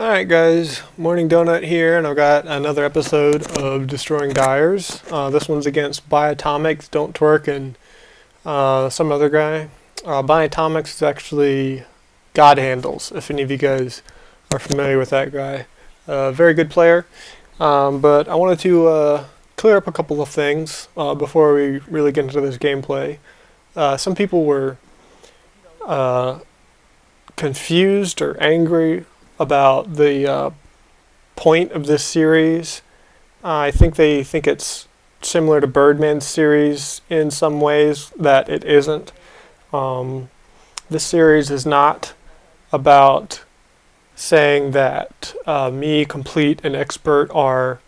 Alright guys, Morning Donut here, and I've got another episode of Destroying Diers. This one's against Biotomics, Don't Twerk, and some other guy. Biotomics is actually God Handles, if any of you guys are familiar with that guy. Very good player, but I wanted to clear up a couple of things before we really get into this gameplay. Some people were confused or angry about the point of this series. I think they think it's similar to Birdman's series in some ways that it isn't. This series is not about saying that me, Complete, and Expert are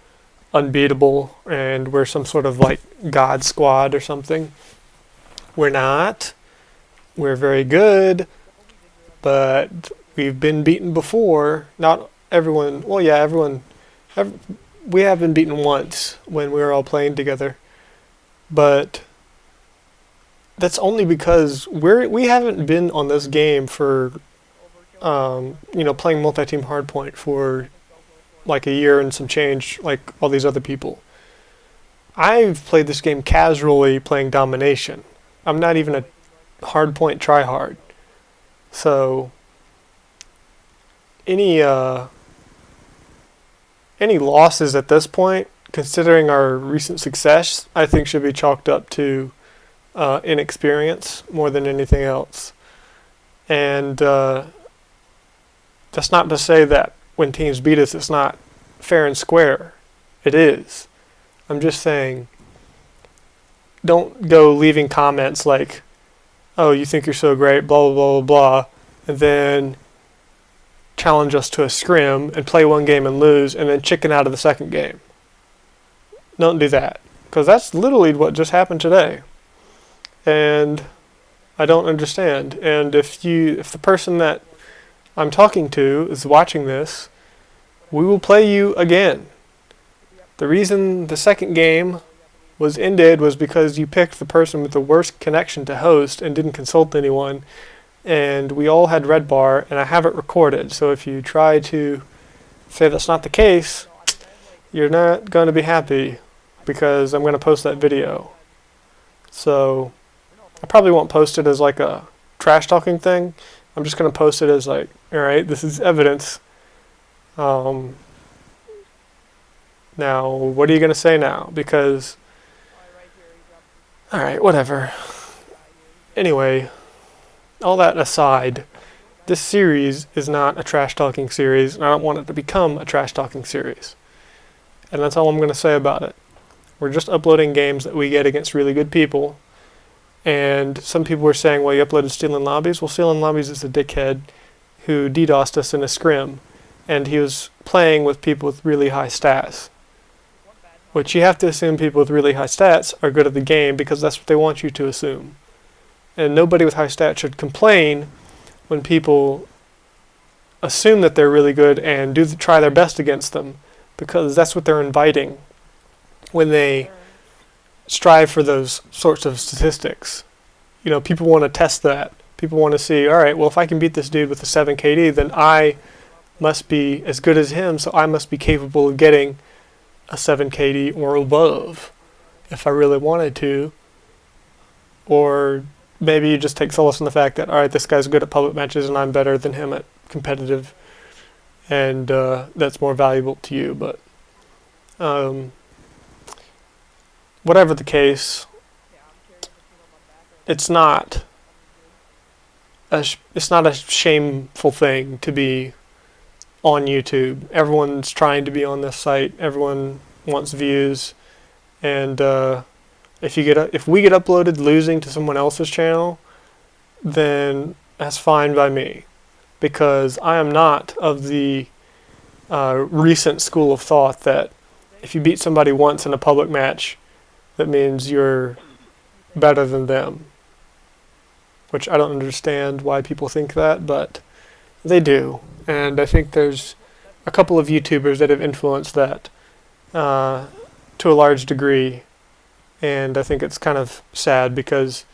unbeatable and we're some sort of like God squad or something. We're not. We're very good, but we've been beaten before. Not everyone. Well, yeah, everyone. We have been beaten once when we were all playing together, but that's only because we haven't been on this game for playing multi-team hardpoint for like a year and some change, like all these other people. I've played this game casually, playing domination. I'm not even a hardpoint tryhard, so any losses at this point, considering our recent success, I think should be chalked up to inexperience more than anything else. And that's not to say that when teams beat us, it's not fair and square. It is. I'm just saying, don't go leaving comments like, "Oh, you think you're so great," blah blah blah blah blah, and then challenge us to a scrim and play one game and lose and then chicken out of the second game. Don't do that, because that's literally what just happened today, and I don't understand. And if the person that I'm talking to is watching this, we will play you again. The reason the second game was ended was because you picked the person with the worst connection to host and didn't consult anyone. And we all had red bar, and I have it recorded. So if you try to say that's not the case, you're not going to be happy, because I'm going to post that video. So I probably won't post it as like a trash talking thing. I'm just going to post it as like, alright, this is evidence. Now, what are you going to say now? Because, alright, whatever. Anyway, all that aside, this series is not a trash-talking series, and I don't want it to become a trash-talking series. And that's all I'm going to say about it. We're just uploading games that we get against really good people. And some people were saying, well, you uploaded Stealing Lobbies. Well, Stealing Lobbies is a dickhead who DDoSed us in a scrim. And he was playing with people with really high stats. Which you have to assume people with really high stats are good at the game, because that's what they want you to assume. And nobody with high stats should complain when people assume that they're really good and try their best against them, because that's what they're inviting when they strive for those sorts of statistics. You know, people want to test that. People want to see, alright, well, if I can beat this dude with a 7 KD, then I must be as good as him, so I must be capable of getting a 7 KD or above if I really wanted to. Or maybe you just take solace in the fact that, alright, this guy's good at public matches and I'm better than him at competitive, and that's more valuable to you. But whatever the case, it's not a shameful thing to be on YouTube. Everyone's trying to be on this site. Everyone wants views, and if we get uploaded losing to someone else's channel, then that's fine by me, because I am not of the recent school of thought that if you beat somebody once in a public match, that means you're better than them. Which I don't understand why people think that, but they do. And I think there's a couple of YouTubers that have influenced that to a large degree. And I think it's kind of sad, because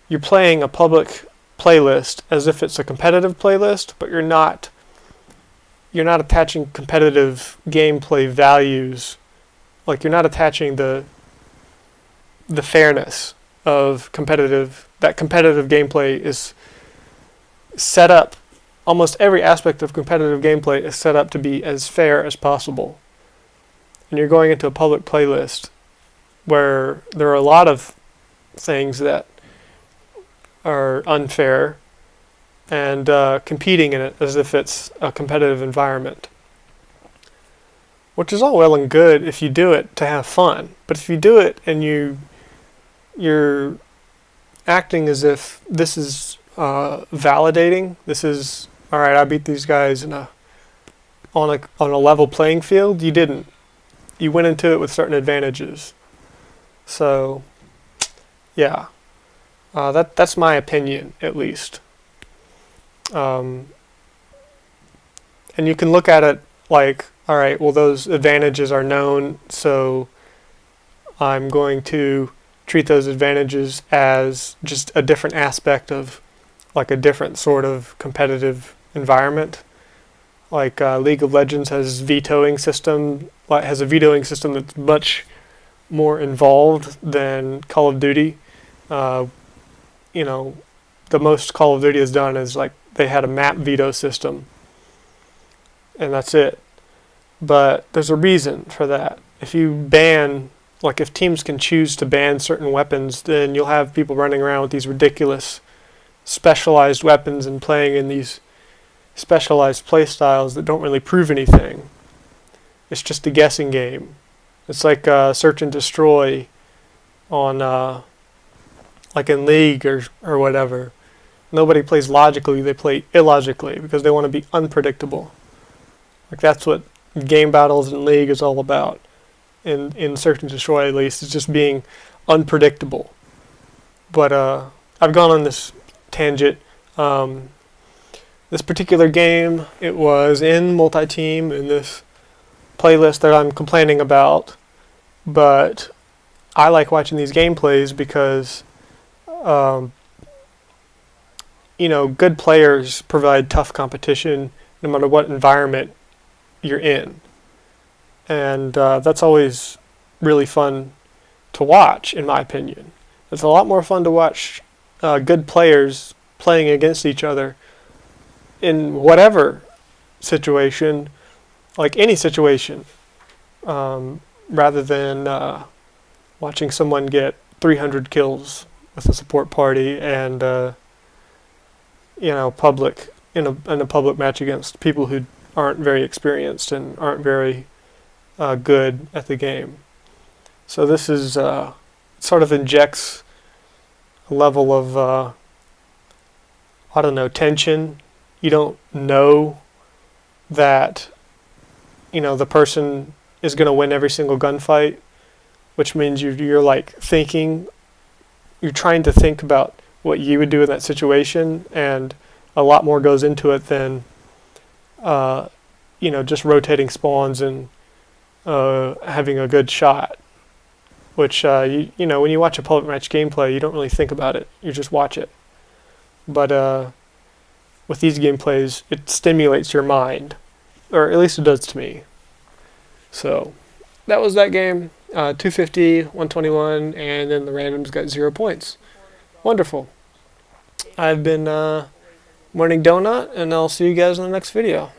you're playing a public playlist as if it's a competitive playlist, but you're not you're not attaching competitive gameplay values. Like, you're not attaching the fairness of competitive. That competitive gameplay is set up. Almost every aspect of competitive gameplay is set up to be as fair as possible. And you're going into a public playlist where there are a lot of things that are unfair, and competing in it as if it's a competitive environment. Which is all well and good if you do it to have fun. But if you do it and you're acting as if this is validating, this is, alright, I beat these guys on a level playing field, you didn't. You went into it with certain advantages. So, yeah. That's my opinion, at least. And you can look at it like, alright, well, those advantages are known, so I'm going to treat those advantages as just a different aspect of, like, a different sort of competitive environment. Like, League of Legends has a vetoing system that's much more involved than Call of Duty. The most Call of Duty has done is, like, they had a map veto system, and that's it. But there's a reason for that. If you ban, like, if teams can choose to ban certain weapons, then you'll have people running around with these ridiculous specialized weapons and playing in these specialized play styles that don't really prove anything. It's just a guessing game. It's like search and destroy on, like, in League or whatever. Nobody plays logically, they play illogically because they want to be unpredictable. Like, that's what game battles in League is all about. In Search and Destroy, at least, it's just being unpredictable. But I've gone on this tangent. This particular game, it was in multi-team in this playlist that I'm complaining about. But I like watching these gameplays because, good players provide tough competition no matter what environment you're in. And that's always really fun to watch, in my opinion. It's a lot more fun to watch good players playing against each other in whatever situation, like any situation, rather than watching someone get 300 kills with a support party and public in a public match against people who aren't very experienced and aren't very good at the game. So this is sort of injects a level of tension. You don't know that the person is going to win every single gunfight, which means you're like thinking, you're trying to think about what you would do in that situation, and a lot more goes into it than just rotating spawns and having a good shot. Which when you watch a public match gameplay, you don't really think about it. You just watch it. But with these gameplays, it stimulates your mind, or at least it does to me. So that was that game. 250, 121, and then the randoms got 0 points. Wonderful. I've been Morning Donut, and I'll see you guys in the next video.